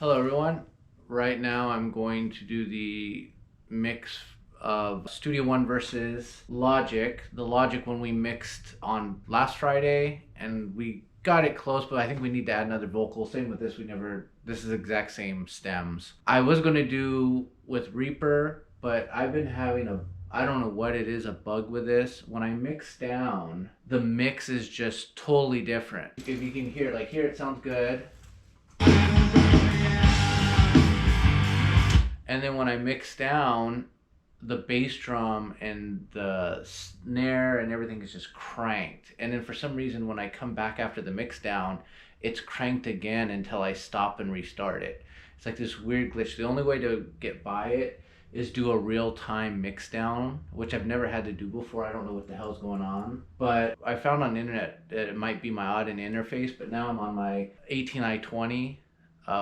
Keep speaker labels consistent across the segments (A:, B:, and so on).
A: Hello everyone. Right now I'm going to do the mix of Studio One versus Logic. The Logic one we mixed on last Friday and we got it close, but I think we need to add another vocal. Same with this, this is exact same stems. I was gonna do with Reaper, but I've been having I don't know what it is, a bug with this. When I mix down, the mix is just totally different. If you can hear, like here it sounds good. And then when I mix down, the bass drum and the snare and everything is just cranked. And then for some reason, when I come back after the mix down, it's cranked again until I stop and restart it. It's like this weird glitch. The only way to get by it is do a real-time mix down, which I've never had to do before. I don't know what the hell's going on. But I found on the internet that it might be my Audin interface, but now I'm on my 18i20.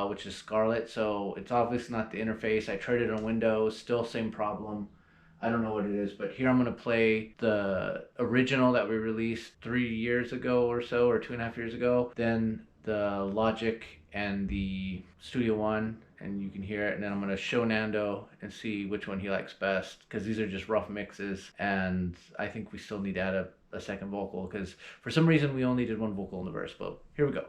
A: Which is Scarlett, so it's obviously not the interface. I tried it on Windows, still same problem. I don't know what it is, but here I'm going to play the original that we released 3 years ago or so, or 2.5 years ago, then the Logic and the Studio One, and you can hear it, and then I'm going to show Nando and see which one he likes best, because these are just rough mixes, and I think we still need to add a second vocal, because for some reason we only did one vocal in the verse, but here we go.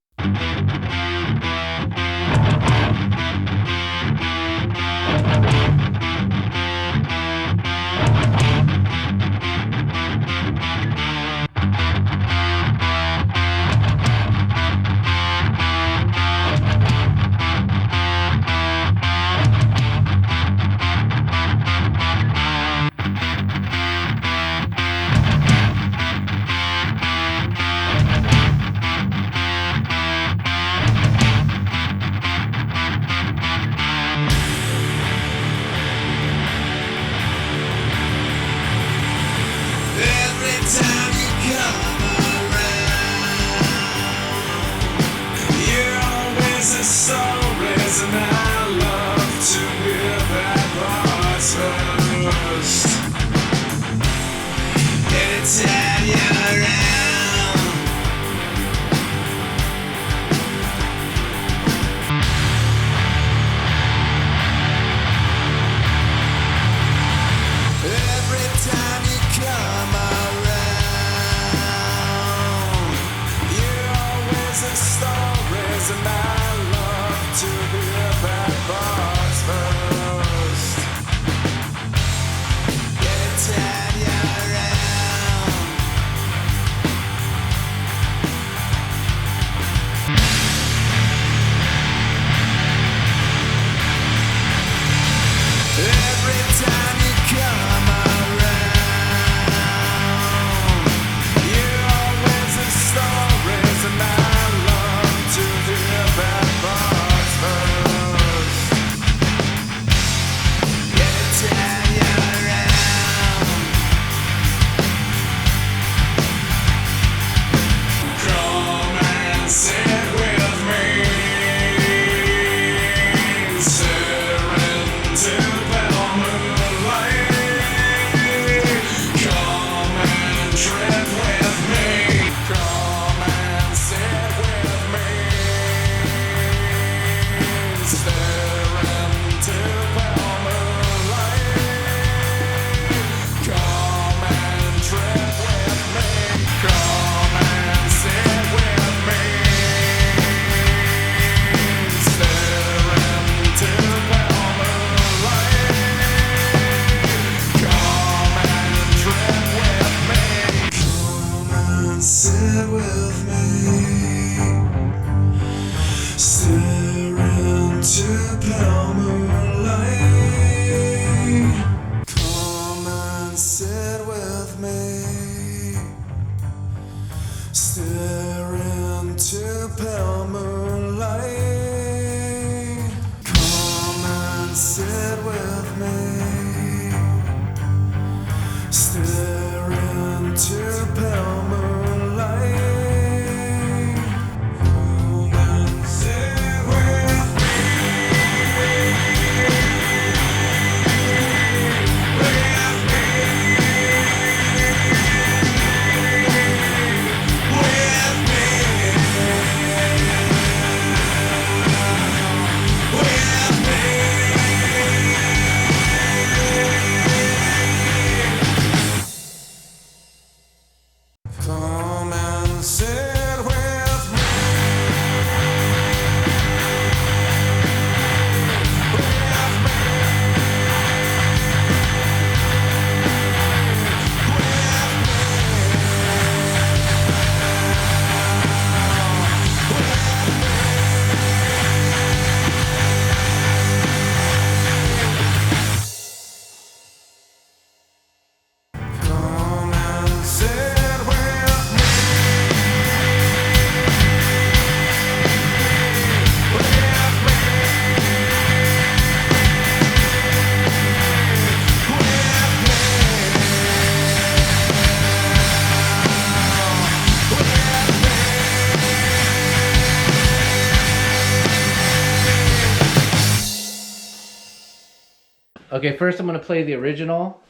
A: Okay, first I'm gonna play the original.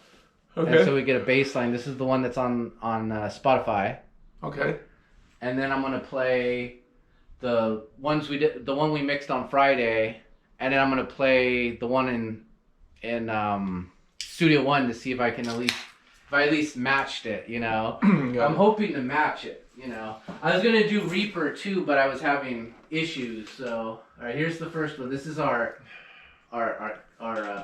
B: Okay.
A: And so we get a bass line. This is the one that's on Spotify.
B: Okay.
A: And then I'm gonna play the ones we did, the one we mixed on Friday, and then I'm gonna play the one in Studio One to see if I can at least matched it. You know, I'm hoping to match it. You know, I was gonna do Reaper too, but I was having issues. So, all right, here's the first one. This is our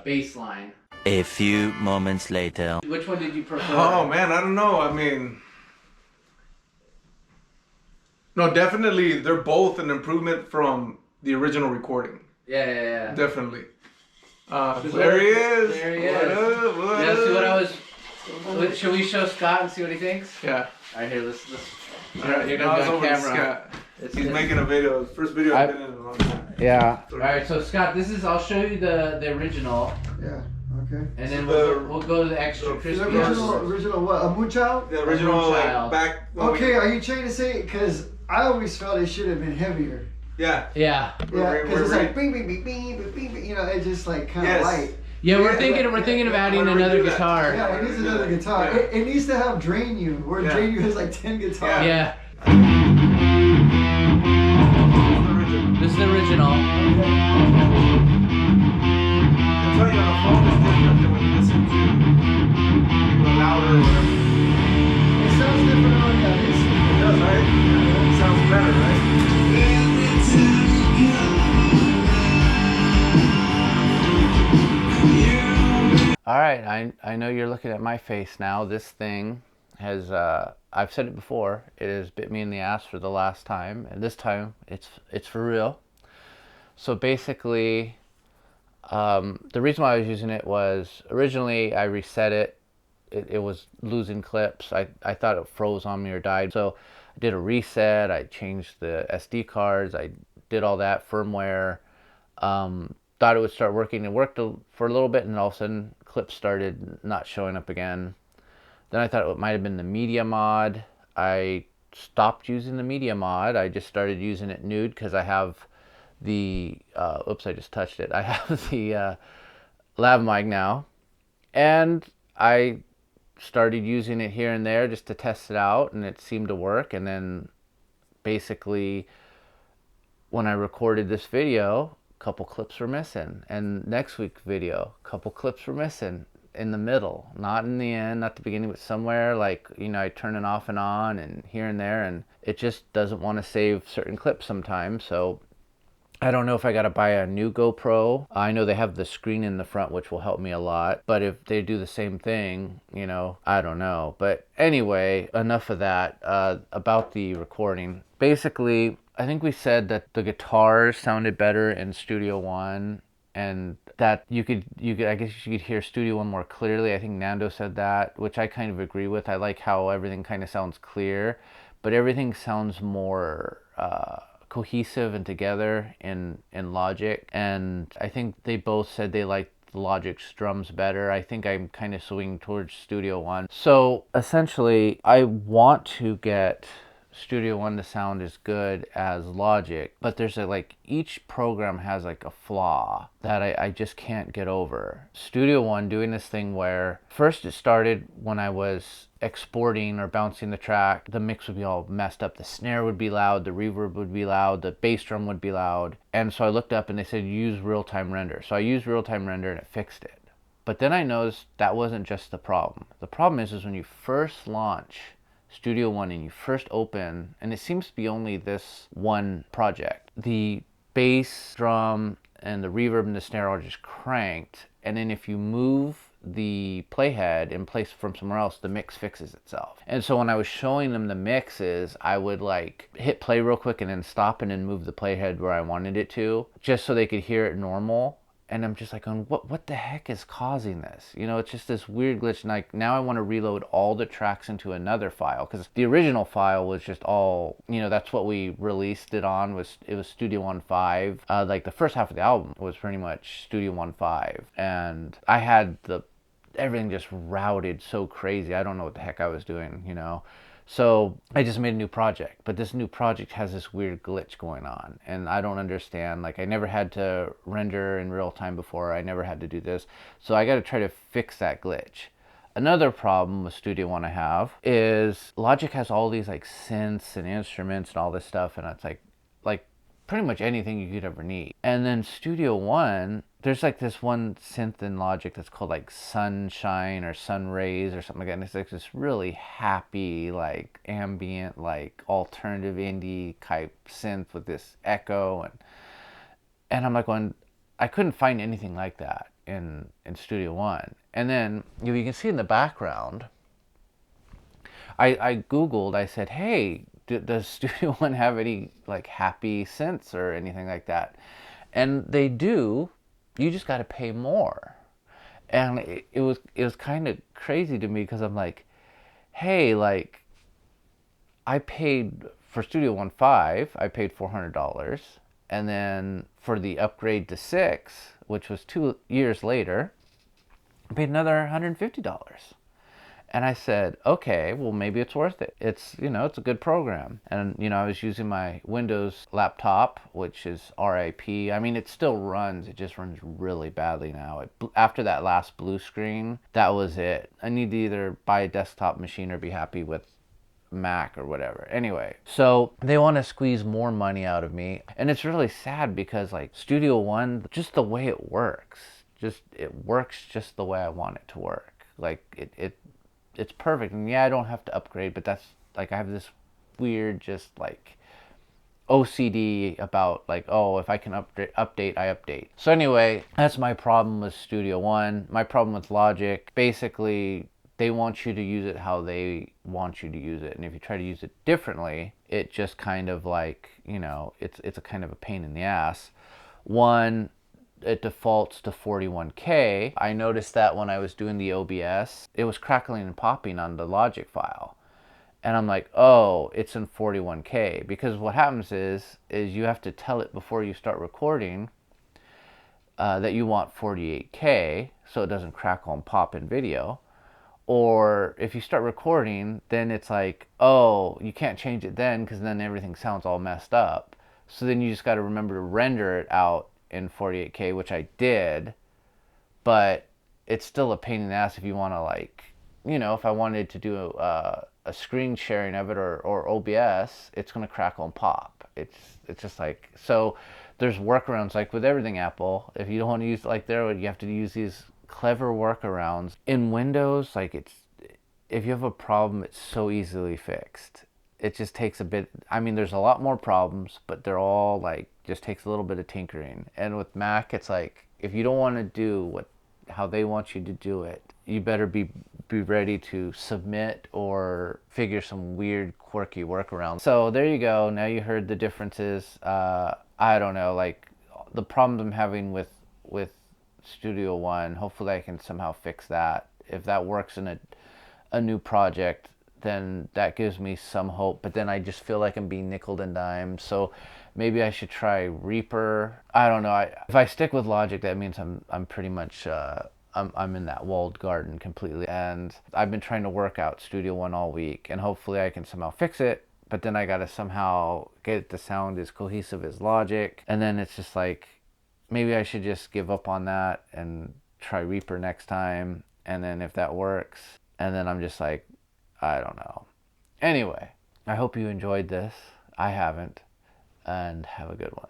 A: bass line.
C: A few moments later.
A: Which one did you prefer?
B: Oh man, I don't know. I mean, no, definitely they're both an improvement from the original recording.
A: Yeah.
B: Definitely. There he is.
A: There he is.
B: What up? What
A: Yeah, see what I
B: up?
A: was. Should we show Scott and see what he thinks?
B: Yeah.
A: All right, here, let's.
B: All right,
A: You're
B: now
A: gonna
B: it's
A: be on
B: over to
A: camera.
B: Scott. He's making a video. First video I've been in a long time.
A: Yeah. All right, so Scott, I'll show you the original.
D: Yeah. Okay.
A: And then
B: So
A: we'll go to the extra crispy.
D: The original what? A Moonchild?
B: The original, like,
A: Child.
B: back.
D: Okay, are you trying to say? Because I always felt it should have been heavier.
B: Yeah.
A: Yeah.
D: Yeah, because it's like bing, bing, bing, bing, bing, bing, bing. You know, it's just like kind of light.
A: Yeah, we're
D: Yeah,
A: thinking of adding
B: I'm gonna
A: another
B: redo that.
A: guitar.
D: Yeah, it needs another guitar.
B: Yeah.
D: It needs to have Drain You, where
B: Yeah.
D: Drain You has like 10 guitars.
A: Yeah.
B: The original.
A: This is the original.
B: I tell you, on a phone is different than when you listen to louder or whatever.
D: It sounds different on that.
B: It does, right? Yeah, it sounds better, right?
A: All right, I know you're looking at my face now. This thing has, I've said it before, it has bit me in the ass for the last time, and this time it's for real. So basically, the reason why I was using it was originally I reset it. It was losing clips. I thought it froze on me or died. So I did a reset. I changed the SD cards. I did all that firmware. Thought it would start working. It worked for a little bit, and all of a sudden clips started not showing up again. Then I thought it might have been the media mod. I stopped using the media mod. I just started using it nude because I have the oops, I just touched it. I have the lav mic now, and I started using it here and there just to test it out, and it seemed to work. And then basically when I recorded this video, a couple clips were missing, and next week's video, a couple clips were missing in the middle, not in the end, not the beginning, but somewhere, like, you know, I turn it off and on and here and there, and it just doesn't want to save certain clips sometimes. So I don't know if I got to buy a new GoPro. I know they have the screen in the front, which will help me a lot. But if they do the same thing, you know, I don't know. But anyway, enough of that. About the recording. Basically, I think we said that the guitars sounded better in Studio One, and that you could I guess you could hear Studio One more clearly. I think Nando said that, which I kind of agree with. I like how everything kind of sounds clear, but everything sounds more cohesive and together in Logic. And I think they both said they liked the Logic's drums better. I think I'm kind of swinging towards Studio One. So essentially, I want to get Studio One to sound as good as Logic, but there's each program has like a flaw that I just can't get over. Studio One doing this thing where first it started when I was exporting or bouncing the track, the mix would be all messed up. The snare would be loud, the reverb would be loud, the bass drum would be loud. And so I looked up and they said use real-time render. So I used real-time render and it fixed it. But then I noticed that wasn't just the problem. The problem is when you first launch Studio One and you first open, and it seems to be only this one project, the bass drum and the reverb and the snare are just cranked, and then if you move the playhead in place from somewhere else, the mix fixes itself. And so when I was showing them the mixes, I would like hit play real quick and then stop and then move the playhead where I wanted it to, just so they could hear it normal. And I'm just like, what the heck is causing this? You know, it's just this weird glitch. And like now I want to reload all the tracks into another file, because the original file was just all, you know, that's what we released it on. It was Studio One 5. Like the first half of the album was pretty much Studio One 5, and I had everything just routed so crazy. I don't know what the heck I was doing, you know. So I just made a new project, but this new project has this weird glitch going on, and I don't understand. Like, I never had to render in real time before. I never had to do this. So I got to try to fix that glitch. Another problem with Studio One I have is Logic has all these like synths and instruments and all this stuff, and it's like pretty much anything you could ever need. And then Studio One, there's like this one synth in Logic that's called like Sunshine or Sun Rays or something like that. And it's like this really happy, like ambient, like alternative indie type synth with this echo. And I'm like going, I couldn't find anything like that in Studio One. And then you can see in the background, I Googled, I said, hey, does Studio One have any like happy synths or anything like that? And they do. You just got to pay more. And it was kind of crazy to me because I'm like, hey, like I paid for Studio One 5, I paid $400, and then for the upgrade to 6, which was 2 years later, I paid another $150. And I said, okay, well, maybe it's worth it. It's, it's a good program. And, I was using my Windows laptop, which is RIP. I mean, it still runs. It just runs really badly now. After that last blue screen, that was it. I need to either buy a desktop machine or be happy with Mac or whatever. Anyway, so they want to squeeze more money out of me. And it's really sad because, like, Studio One, just the way it works, it works just the way I want it to work. Like, it's perfect. And yeah, I don't have to upgrade, but that's like, I have this weird just like OCD about like, oh, if I can update, I update. So anyway, that's my problem with Studio One. My problem with Logic, basically they want you to use it how they want you to use it. And if you try to use it differently, it just kind of like, it's a kind of a pain in the ass. One, it defaults to 41K. I noticed that when I was doing the OBS, it was crackling and popping on the Logic file. And I'm like, oh, it's in 41K. Because what happens is you have to tell it before you start recording that you want 48K so it doesn't crackle and pop in video. Or if you start recording, then it's like, oh, you can't change it then because then everything sounds all messed up. So then you just got to remember to render it out in 48K, which I did, but it's still a pain in the ass if you want to, like, if I wanted to do a screen sharing of it or OBS, it's going to crackle and pop. It's just like, so there's workarounds, like with everything Apple. If you don't want to use like you have to use these clever workarounds. In Windows, like if you have a problem, it's so easily fixed. It just takes a bit. I mean, there's a lot more problems, but they're all like, just takes a little bit of tinkering. And with Mac, it's like, if you don't want to do how they want you to do it, you better be ready to submit or figure some weird quirky workaround. So there you go. Now you heard the differences. I don't know, like the problems I'm having with Studio One. Hopefully I can somehow fix that. If that works in a new project, then that gives me some hope. But then I just feel like I'm being nickeled and dimed. So maybe I should try Reaper. I don't know. If I stick with Logic, that means I'm pretty much I'm in that walled garden completely. And I've been trying to work out Studio One all week, and hopefully I can somehow fix it. But then I gotta somehow get it to sound as cohesive as Logic. And then it's just like, maybe I should just give up on that and try Reaper next time. And then if that works, and then I'm just like, I don't know. Anyway, I hope you enjoyed this. I haven't. And have a good one.